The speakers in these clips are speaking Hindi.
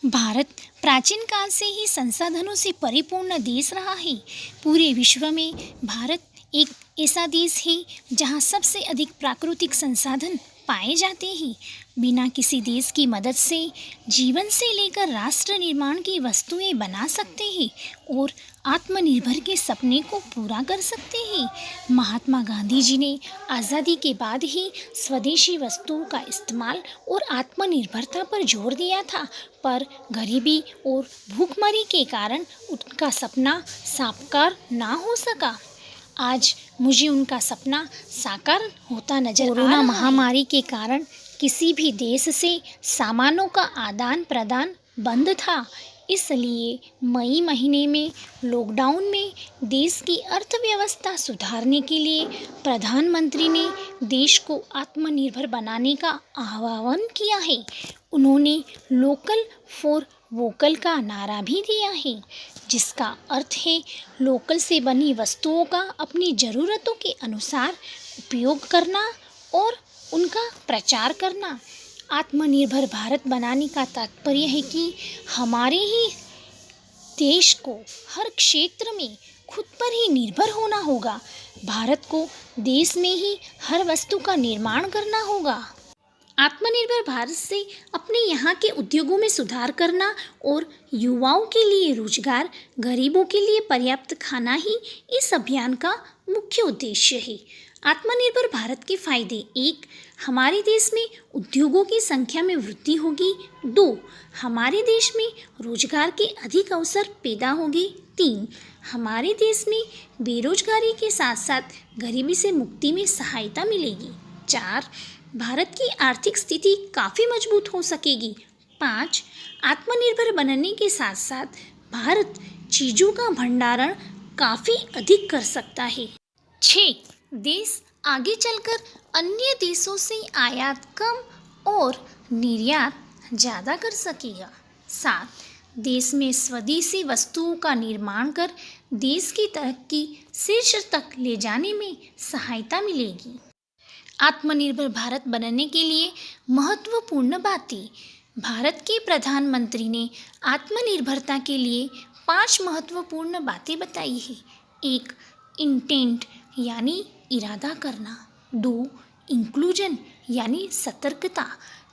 भारत प्राचीन काल से ही संसाधनों से परिपूर्ण देश रहा है। पूरे विश्व में भारत एक ऐसा देश है जहां सबसे अधिक प्राकृतिक संसाधन पाए जाते हैं। बिना किसी देश की मदद से जीवन से लेकर राष्ट्र निर्माण की वस्तुएं बना सकते हैं और आत्मनिर्भर के सपने को पूरा कर सकते हैं। महात्मा गांधी जी ने आज़ादी के बाद ही स्वदेशी वस्तुओं का इस्तेमाल और आत्मनिर्भरता पर जोर दिया था, पर गरीबी और भूखमरी के कारण उनका सपना साकार ना हो सका। आज मुझे उनका सपना साकार होता नजर आ रहा है। कोरोना महामारी के कारण किसी भी देश से सामानों का आदान प्रदान बंद था, इसलिए मई महीने में लॉकडाउन में देश की अर्थव्यवस्था सुधारने के लिए प्रधानमंत्री ने देश को आत्मनिर्भर बनाने का आह्वान किया है। उन्होंने लोकल फॉर वोकल का नारा भी दिया है, जिसका अर्थ है लोकल से बनी वस्तुओं का अपनी ज़रूरतों के अनुसार उपयोग करना और उनका प्रचार करना। आत्मनिर्भर भारत बनाने का तात्पर्य है कि हमारे ही देश को हर क्षेत्र में खुद पर ही निर्भर होना होगा। भारत को देश में ही हर वस्तु का निर्माण करना होगा। आत्मनिर्भर भारत से अपने यहाँ के उद्योगों में सुधार करना और युवाओं के लिए रोजगार, गरीबों के लिए पर्याप्त खाना ही इस अभियान का मुख्य उद्देश्य है। आत्मनिर्भर भारत के फायदे: 1. हमारे देश में उद्योगों की संख्या में वृद्धि होगी। 2. हमारे देश में रोजगार के अधिक अवसर पैदा होंगे। 3. हमारे देश में बेरोजगारी के साथ साथ गरीबी से मुक्ति में सहायता मिलेगी। 4. भारत की आर्थिक स्थिति काफ़ी मजबूत हो सकेगी। 5. आत्मनिर्भर बनने के साथ साथ भारत चीज़ों का भंडारण काफ़ी अधिक कर सकता है। 6. देश आगे चलकर अन्य देशों से आयात कम और निर्यात ज़्यादा कर सकेगा। 7. देश में स्वदेशी वस्तुओं का निर्माण कर देश की तरक्की शीर्ष तक ले जाने में सहायता मिलेगी। आत्मनिर्भर भारत बनने के लिए महत्वपूर्ण बातें: भारत के प्रधानमंत्री ने आत्मनिर्भरता के लिए 5 महत्वपूर्ण बातें बताई है। 1. इंटेंट यानी इरादा करना। 2. इंक्लूजन यानी सतर्कता।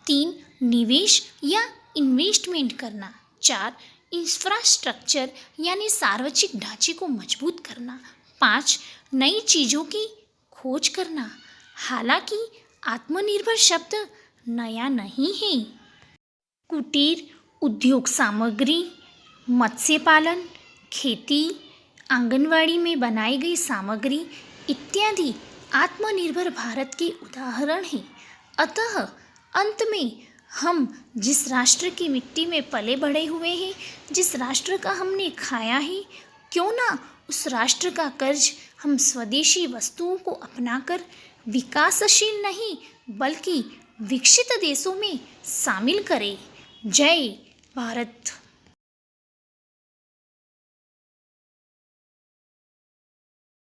3. निवेश या इन्वेस्टमेंट करना। 4. इंफ्रास्ट्रक्चर यानी सार्वजनिक ढांचे को मजबूत करना। 5. नई चीज़ों की खोज करना। हालांकि आत्मनिर्भर शब्द नया नहीं है। कुटीर उद्योग सामग्री, मत्स्य पालन, खेती, आंगनवाड़ी में बनाई गई सामग्री इत्यादि आत्मनिर्भर भारत के उदाहरण हैं। अतः अंत में हम जिस राष्ट्र की मिट्टी में पले बढ़े हुए हैं, जिस राष्ट्र का हमने खाया है, क्यों ना उस राष्ट्र का कर्ज हम स्वदेशी वस्तुओं को अपनाकर विकासशील नहीं बल्कि विकसित देशों में शामिल करें। जय भारत।